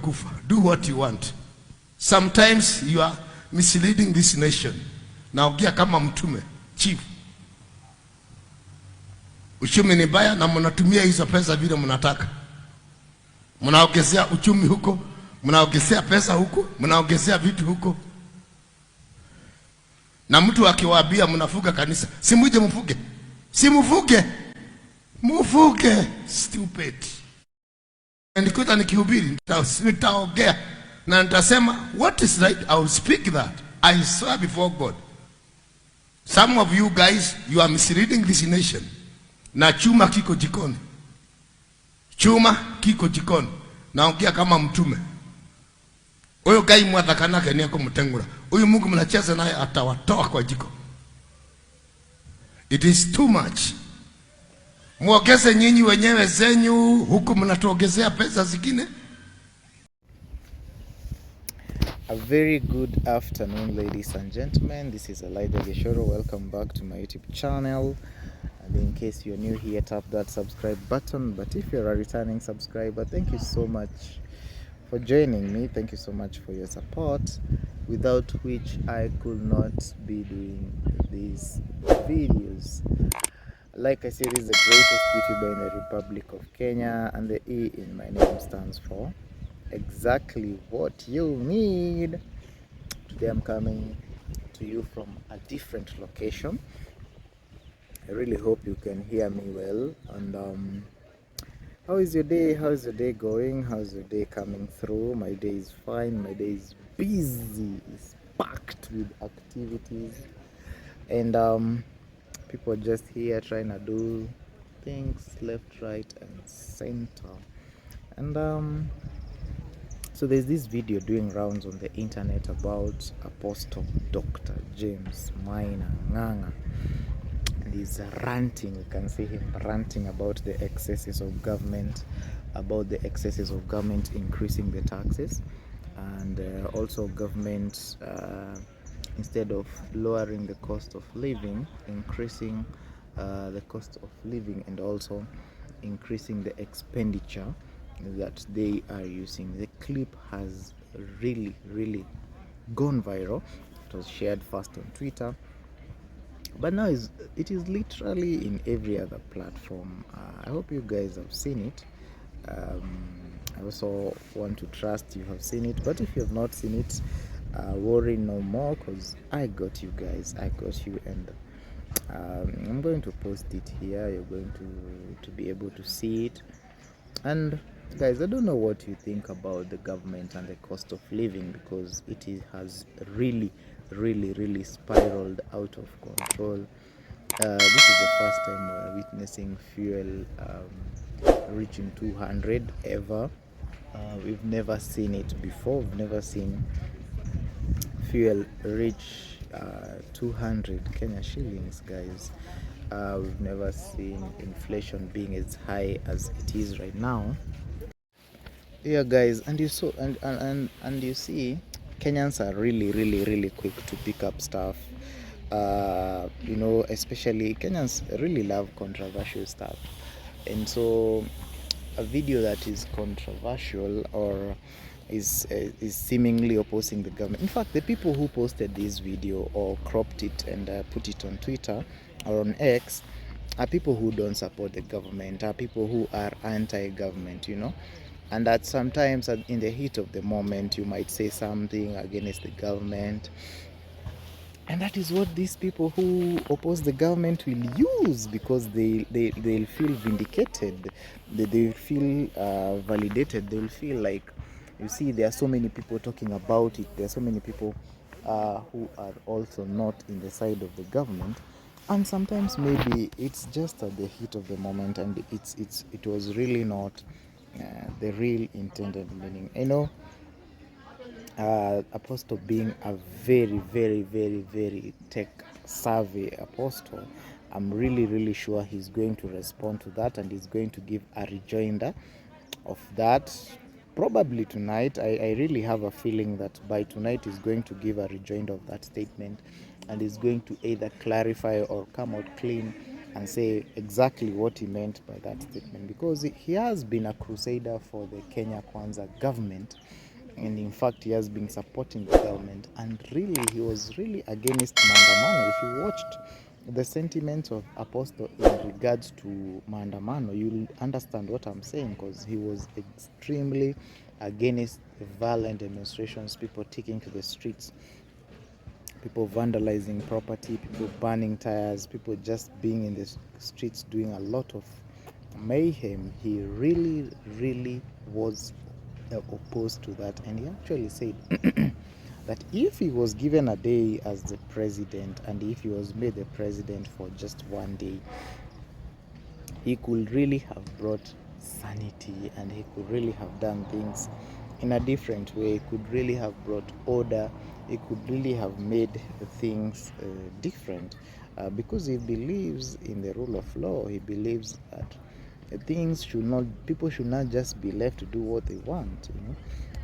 kufa. Do what you want. Sometimes you are misleading this nation. Naongea kama mtume, chief. Uchumi ni mbaya na mnatumia hizo pesa vile mnataka. Mnaongezea uchumi huko, mnaongezea pesa huko, mnaongezea vitu huko. Na mtu akiwaambia mnafuga kanisa, si muje mfuge. Si mfuge. Mfuge, stupid. Ndikuta nikihubiri, nitaongea na nitasema what is right, I will speak that. I swear before God. Some of you guys, you are misleading this nation. Na chuma kiko jikoni. Chuma kiko jikoni. Naongea kama mtume. Huyo gai mwadhakanake ni yako mtengura. Huyu Mungu mnacheza naye atawatoa kwa jiko. It is too much. Muongeze nyinyi wenyewe zenyu huku mnatuongezea pesa zingine. A very good afternoon, ladies and gentlemen. This is Elijah Geshoro. Welcome back to my YouTube channel. And in case you're new here, tap that subscribe button. But if you're a returning subscriber, thank you so much for joining me. Thank you so much for your support, without which I could not be doing these videos. Like I said, this is the greatest YouTuber in the Republic of Kenya, and the E in my name stands for exactly what you need. Today I'm coming to you from a different location. I really hope you can hear me well. And how is your day? How is your day going? How's your day coming through? My day is fine. My day is busy. It's packed with activities, and people just here trying to do things left, right, and center. And so there's this video doing rounds on the internet about Apostle Dr. James Maina Ng'ang'a. And he's ranting, you can see him ranting about the excesses of government, increasing the taxes, and also government instead of lowering the cost of living, increasing the cost of living, and also increasing the expenditure that they are using. The clip has really gone viral. It was shared first on Twitter, but now it is literally in every other platform. I hope you guys have seen it. I also want to trust you have seen it, but if you have not seen it, worry no more, because I got you guys. I got you, and I'm going to post it here. You're going to be able to see it. And guys, I don't know what you think about the government and the cost of living, because it has really spiraled out of control. This is the first time we're witnessing fuel reaching 200 ever. We've never seen it before. We've never seen fuel reach 200 Kenya shillings, guys. We've never seen inflation being as high as it is right now. Yeah, guys, and you saw and you see, Kenyans are really quick to pick up stuff. You know, especially Kenyans really love controversial stuff, and so a video that is controversial or is seemingly opposing the government. In fact, the people who posted this video or cropped it and put it on Twitter or on X are people who don't support the government, are people who are anti-government, you know. And that sometimes in the heat of the moment you might say something against the government, and that is what these people who oppose the government will use, because they'll feel vindicated, they'll feel validated, they'll feel like, you see, there are so many people talking about it, there are so many people who are also not in the side of the government, and sometimes maybe it's just at the heat of the moment, and it was really not the real intended meaning. You know, Apostle being a very tech savvy apostle, I'm really sure he's going to respond to that, and he's going to give a rejoinder of that probably tonight. I really have a feeling that by tonight he's going to give a rejoinder of that statement, and he's going to either clarify or come out clean and say exactly what he meant by that statement, because he has been a crusader for the Kenya Kwanza government, and in fact he has been supporting the government, and really he was really against maandamano. If you watched the sentiments of Apostle in regards to maandamano, you'll understand what I'm saying, because he was extremely against violent demonstrations, people taking to the streets, people vandalizing property, people burning tires, people just being in the streets doing a lot of mayhem. He really was opposed to that, and he actually said that if he was given a day as the president, and if he was made the president for just one day, he could really have brought sanity, and he could really have done things in a different way. He could really have brought order. He could really have made things different, because he believes in the rule of law. He believes that people should not just be left to do what they want.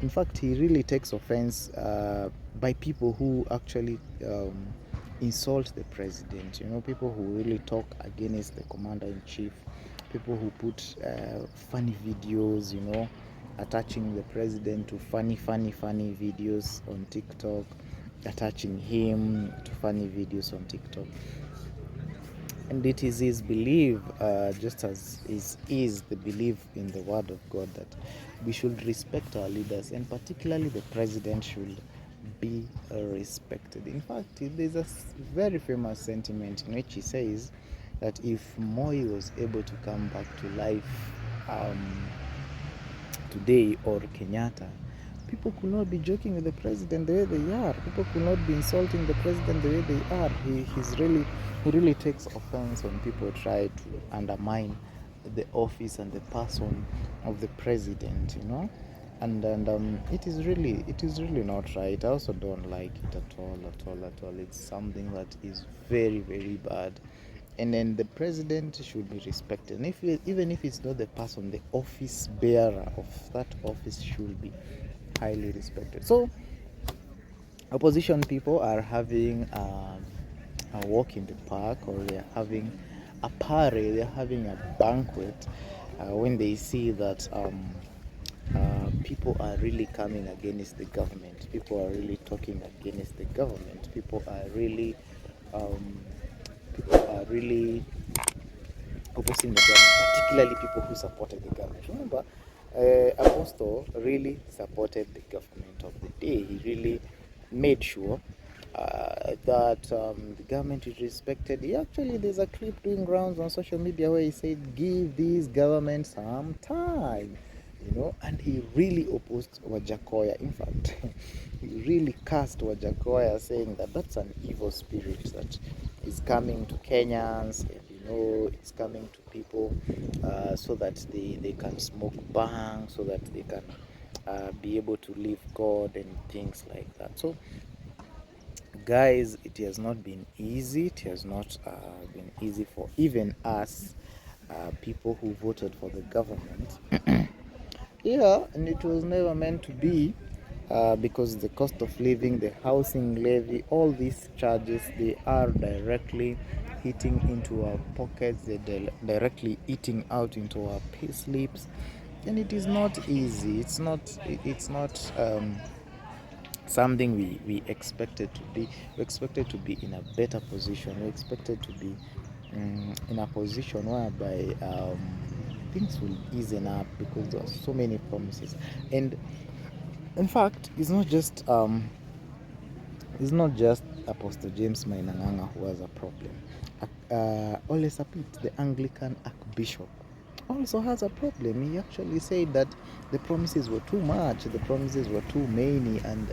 In fact, he really takes offense by people who actually insult the president. People who really talk against the commander-in-chief, people who put funny videos, attaching the president to funny videos on TikTok, attaching him to funny videos on TikTok. And it is his belief, just as is the belief in the word of God, that we should respect our leaders, and particularly the president should be respected. In fact, there's a very famous sentiment in which he says that if Moi was able to come back to life today, or Kenyatta, people could not be joking with the president the way they are. People could not be insulting the president the way they are. He really takes offense when people try to undermine the office and the person of the president, and it is really not right. I also don't like it at all. It's something that is very, very bad. And then the president should be respected, and even if it's not the person, the office bearer of that office should be highly respected. So opposition people are having a walk in the park, or they're having a party, they're having a banquet, when they see that people are really coming against the government, people are really talking against the government, people are really opposing the government, particularly people who supported the government. Remember, Apostle really supported the government of the day. He really made sure that the government is respected. There's a clip doing rounds on social media where he said, "Give these governments some time." And he really opposed Wajakoya. In fact, he really cursed Wajakoya, saying that that's an evil spirit that is coming to Kenyans, and it's coming to people so that they can smoke bang, so that they can be able to leave God and things like that. So guys, it has not been easy. It has not been easy for even us, people who voted for the government. Yeah, and it was never meant to be, because the cost of living, the housing levy, all these charges, they are directly hitting into our pockets. They're directly eating out into our pay slips, and it is not easy. It's not something we expected to be. We expected to be in a better position. We expected to be in a position whereby things will easen up, because there are so many promises. And in fact, it's not just Apostle James Maina Ng'ang'a who has a problem. Ole Sapit, the Anglican Archbishop, also has a problem. He actually said that the promises were too much, the promises were too many, and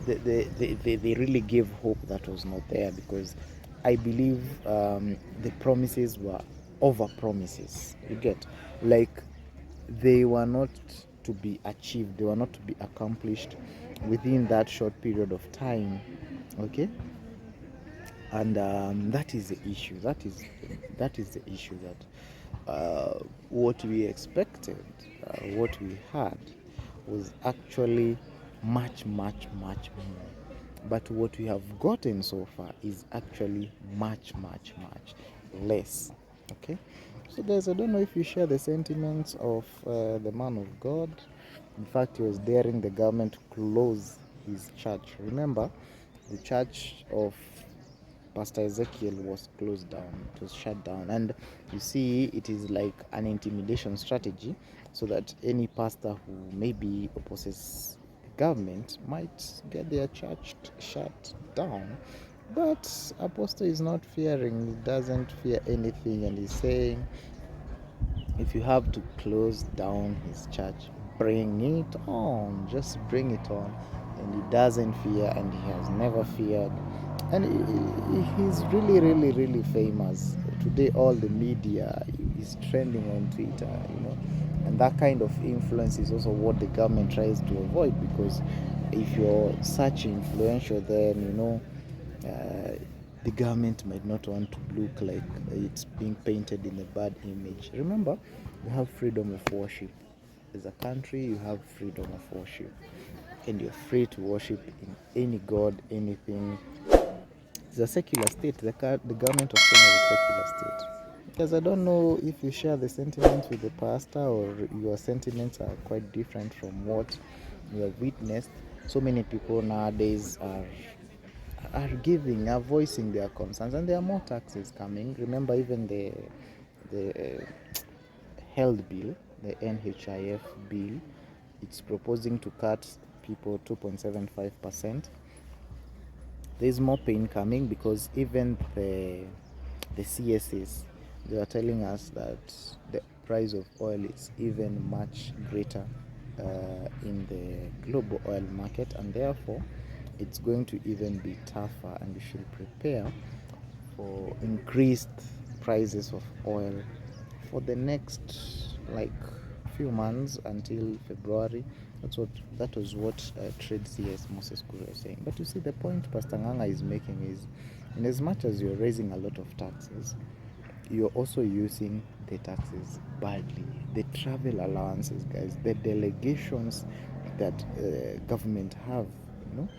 they really gave hope that was not there, because I believe the promises were over promises. You get, like, they were not to be achieved, they were not to be accomplished within that short period of time. Okay, and that is the issue. That is the issue, that what we expected, what we had, was actually much more, but what we have gotten so far is actually much. less. Okay, so guys, I don't know if you share the sentiments of the man of God. In fact, he was daring the government to close his church. Remember, the church of Pastor Ezekiel was closed down, it was shut down, and you see, it is like an intimidation strategy so that any pastor who maybe opposes the government might get their church shut down. But Apostle is not fearing, he doesn't fear anything, and he's saying, if you have to close down his church, bring it on, just bring it on. And he doesn't fear, and he has never feared, and he's really, really, really famous today. All the media is trending on Twitter, and that kind of influence is also what the government tries to avoid, because if you're such influential, then the government might not want to look like it's being painted in a bad image. Remember, you have freedom of worship. As a country, you have freedom of worship, and you're free to worship in any god, anything. It's a secular state. The government of Kenya is a secular state. Because I don't know if you share the sentiments with the pastor, or your sentiments are quite different from what you have witnessed. So many people nowadays are voicing their concerns, and there are more taxes coming. Remember, even the health bill, the NHIF bill, it's proposing to cut people 2.75%. There's more pain coming, because even the CSAs, they are telling us that the price of oil is even much greater in the global oil market, and therefore it's going to even be tougher, and we should prepare for increased prices of oil for the next few months until February. That was what Trade CS Moses Kuri was saying. But you see, the point Pastor Ng'ang'a is making is, in as much as you're raising a lot of taxes, you're also using the taxes badly. The travel allowances, guys, the delegations that government have, in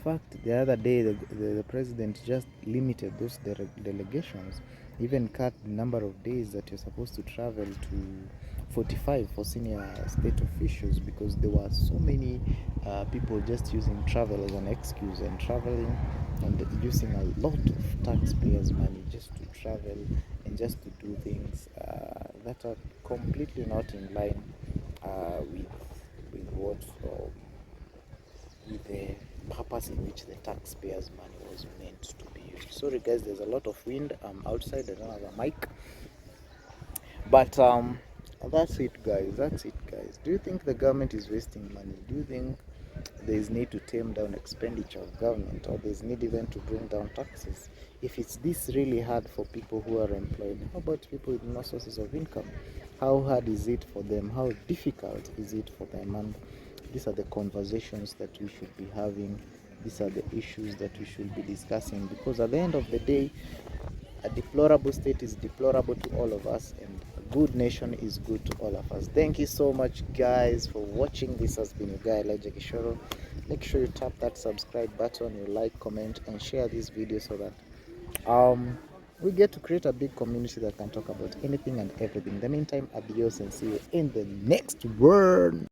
fact, the other day, the president just limited those delegations, even cut the number of days that you're supposed to travel to 45 for senior state officials, because there were so many people just using travel as an excuse, and traveling and using a lot of taxpayers' money just to travel and just to do things that are completely not in line with what with the purpose in which the taxpayers' money was meant to be used. Sorry guys, there's a lot of wind. I'm outside, I don't have a mic. But that's it guys. Do you think the government is wasting money? Do you think there is need to tame down expenditure of government, or there's need even to bring down taxes? If it's this really hard for people who are employed, how about people with no sources of income? How hard is it for them? How difficult is it for them? And these are the conversations that we should be having. These are the issues that we should be discussing, because at the end of the day, a deplorable state is deplorable to all of us, and a good nation is good to all of us. Thank you so much guys for watching. This has been your guy Elijah Kishoro. Make sure you tap that subscribe button, you like, comment, and share this video, so that we get to create a big community that can talk about anything and everything. In the meantime, adios, and see you in the next one.